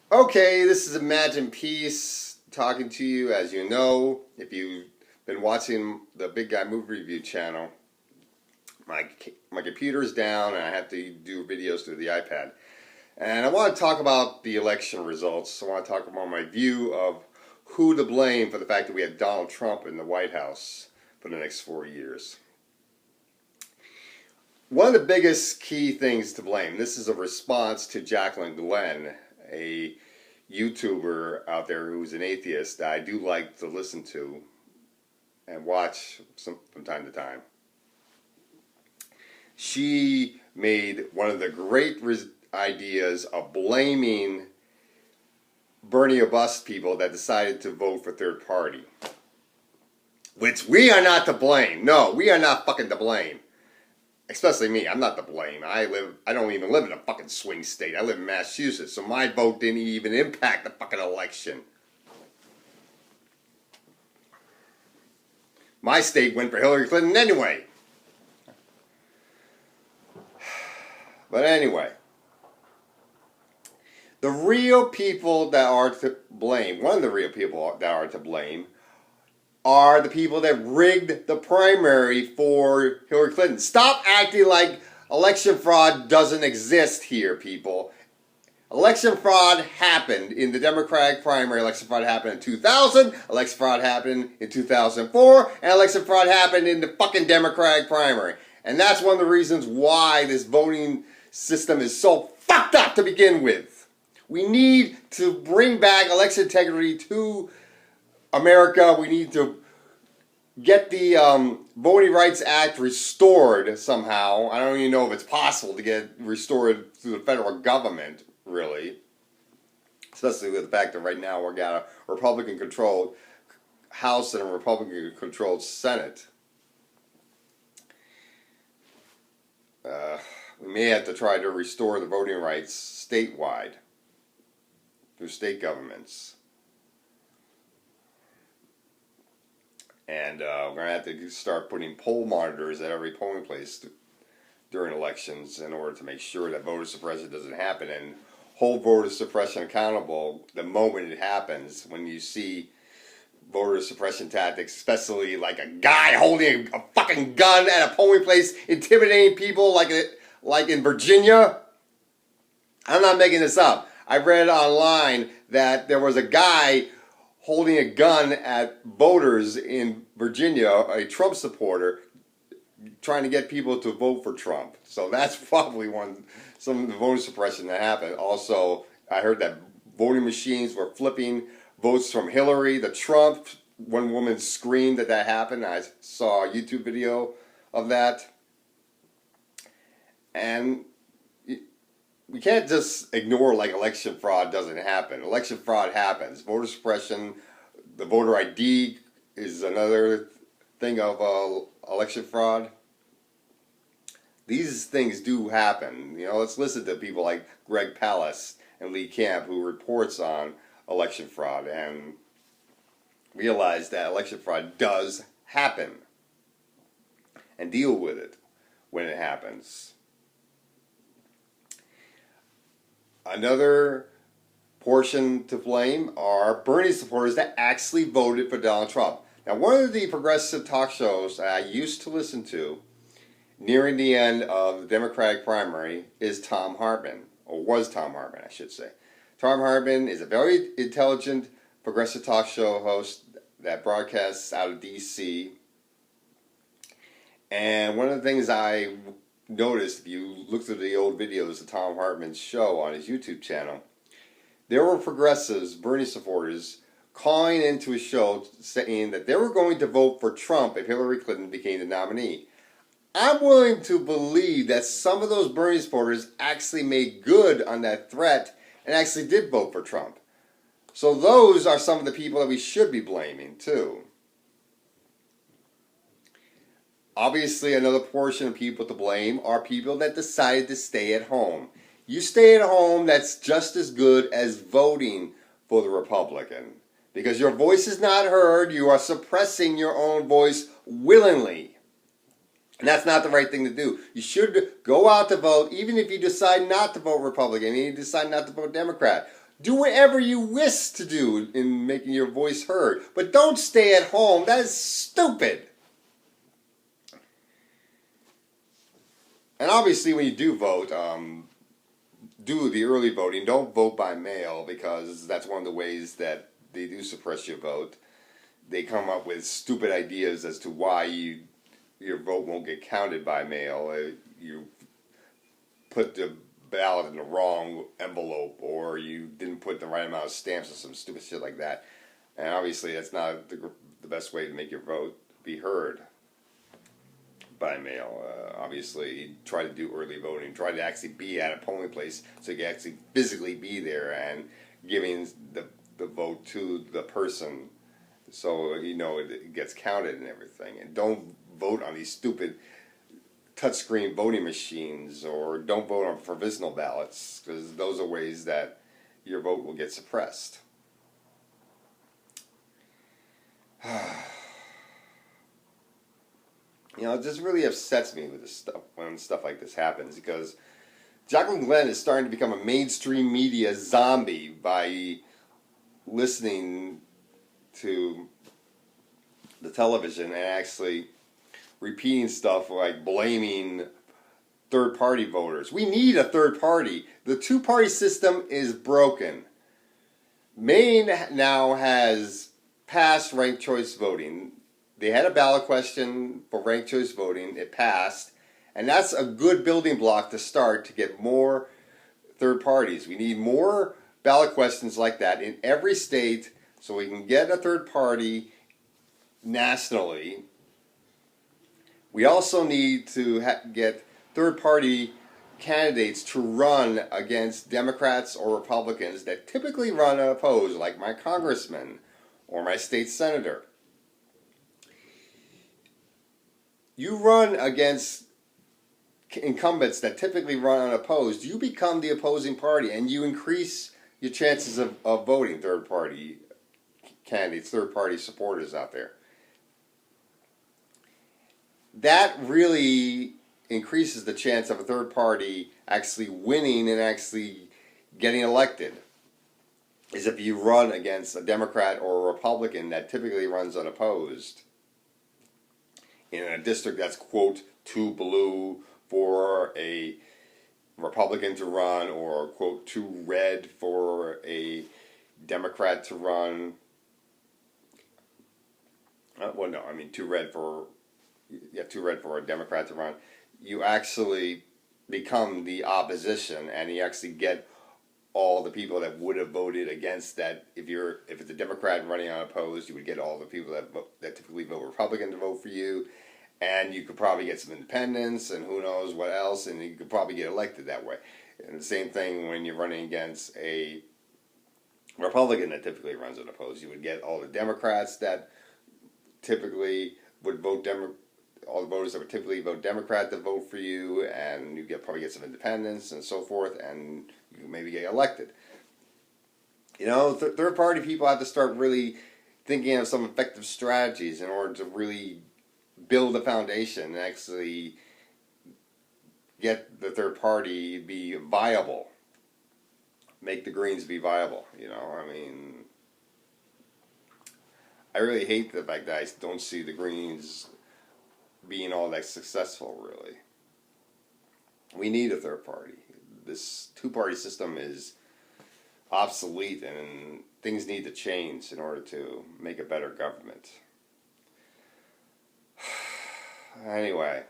Okay, this is Imagine Peace talking to you. As you know, if you've been watching the Big Guy Movie Review channel, my computer's down and I have to do videos through the iPad. And I want to talk about the election results. I want to talk about my view of who to blame for the fact that we have Donald Trump in the White House for the next 4 years. One of the biggest key things to blame, this is a response to Jaclyn Glenn, a YouTuber out there who's an atheist that I do like to listen to and watch from time to time. She made one of the great ideas of blaming Bernie or bust people that decided to vote for third party. Which we are not to blame. No, we are not fucking to blame. Especially me, I'm not to blame. I don't even live in a fucking swing state. I live in Massachusetts, so my vote didn't even impact the fucking election. My state went for Hillary Clinton anyway. But anyway, the real people that are to blame, one of the real people that are to blame, are the people that rigged the primary for Hillary Clinton. Stop acting like election fraud doesn't exist here, people. Election fraud happened in the Democratic primary. Election fraud happened in 2000. Election fraud happened in 2004. And election fraud happened in the fucking Democratic primary. And that's one of the reasons why this voting system is so fucked up to begin with. We need to bring back election integrity to America. We need to get the Voting Rights Act restored somehow. I don't even know if it's possible to get restored through the federal government, really. Especially with the fact that right now we've got a Republican-controlled House and a Republican-controlled Senate. We may have to try to restore the voting rights statewide through state governments. And we're going to have to start putting poll monitors at every polling place during elections in order to make sure that voter suppression doesn't happen, and hold voter suppression accountable the moment it happens. When you see voter suppression tactics, especially like a guy holding a fucking gun at a polling place, intimidating people like in Virginia. I'm not making this up. I read online that there was a guy holding a gun at voters in Virginia, a Trump supporter, trying to get people to vote for Trump. So that's probably some of the voter suppression that happened. Also, I heard that voting machines were flipping votes from Hillary to Trump. One woman screamed that happened. I saw a YouTube video of that. And we can't just ignore like election fraud doesn't happen. Election fraud happens. Voter suppression, the voter ID is another thing of election fraud. These things do happen. You know, let's listen to people like Greg Palast and Lee Camp, who reports on election fraud, and realize that election fraud does happen, and deal with it when it happens. Another portion to blame are Bernie supporters that actually voted for Donald Trump. Now, one of the progressive talk shows that I used to listen to nearing the end of the Democratic primary is Thom Hartmann, or was Thom Hartmann, I should say. Thom Hartmann is a very intelligent progressive talk show host that broadcasts out of D.C. And one of the things I noticed, if you look through the old videos of Thom Hartmann's show on his YouTube channel, there were progressives, Bernie supporters, calling into his show saying that they were going to vote for Trump if Hillary Clinton became the nominee. I'm willing to believe that some of those Bernie supporters actually made good on that threat and actually did vote for Trump. So those are some of the people that we should be blaming too. Obviously, another portion of people to blame are people that decided to stay at home. You stay at home, that's just as good as voting for the Republican. Because your voice is not heard, you are suppressing your own voice willingly. And that's not the right thing to do. You should go out to vote, even if you decide not to vote Republican, and you decide not to vote Democrat. Do whatever you wish to do in making your voice heard. But don't stay at home. That is stupid. And obviously when you do vote, do the early voting. Don't vote by mail, because that's one of the ways that they do suppress your vote. They come up with stupid ideas as to why your vote won't get counted by mail. You put the ballot in the wrong envelope, or you didn't put the right amount of stamps, or some stupid shit like that. And obviously that's not the best way to make your vote be heard by mail. Obviously, try to do early voting. Try to actually be at a polling place so you can actually physically be there and giving the vote to the person, so you know it gets counted and everything. And don't vote on these stupid touchscreen voting machines, or don't vote on provisional ballots, because those are ways that your vote will get suppressed. You know, it just really upsets me with this stuff when stuff like this happens, because Jaclyn Glenn is starting to become a mainstream media zombie by listening to the television and actually repeating stuff like blaming third-party voters. We need a third party. The two-party system is broken. Maine now has passed ranked choice voting. They had a ballot question for ranked choice voting. It passed. And that's a good building block to start to get more third parties. We need more ballot questions like that in every state so we can get a third party nationally. We also need to get third party candidates to run against Democrats or Republicans that typically run unopposed, like my congressman or my state senator. You run against incumbents that typically run unopposed, you become the opposing party, and you increase your chances of voting third party candidates, third party supporters out there. That really increases the chance of a third party actually winning and actually getting elected, is if you run against a Democrat or a Republican that typically runs unopposed in a district that's, quote, too blue for a Republican to run, or, quote, too red for a Democrat to run. Well, no, I mean too red for a Democrat to run. You actually become the opposition, and you actually get all the people that would have voted against that. If it's a Democrat running unopposed, you would get all the people that typically vote Republican to vote for you, and you could probably get some independents and who knows what else, and you could probably get elected that way. And the same thing when you're running against a Republican that typically runs unopposed. You would get all the Democrats that typically would vote all the voters that would typically vote Democrat to vote for you, and you probably get some independents and so forth, and you maybe get elected. You know, third party people have to start really thinking of some effective strategies in order to really build a foundation and actually get the third party be viable. Make the Greens be viable, you know. I mean, I really hate the fact that I don't see the Greens being all that successful, really. We need a third party. This two-party system is obsolete, and things need to change in order to make a better government. Anyway,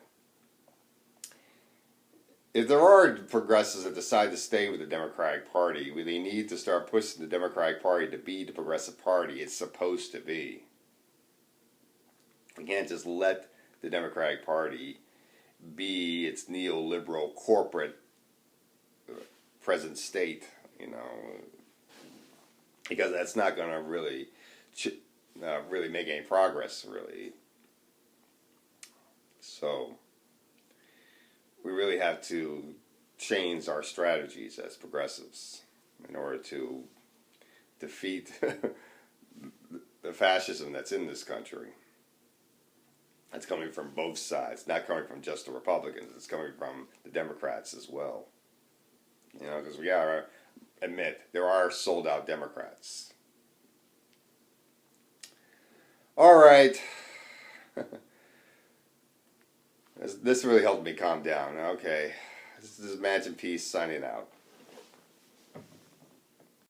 if there are progressives that decide to stay with the Democratic Party, they need to start pushing the Democratic Party to be the progressive party it's supposed to be. You can't just let the Democratic Party be its neoliberal corporate present state, you know, because that's not going to really make any progress, really. So we really have to change our strategies as progressives in order to defeat the fascism that's in this country. It's coming from both sides, not coming from just the Republicans. It's coming from the Democrats as well. You know, because admit there are sold out Democrats. All right. This really helped me calm down. Okay. This is Imagine Peace signing out.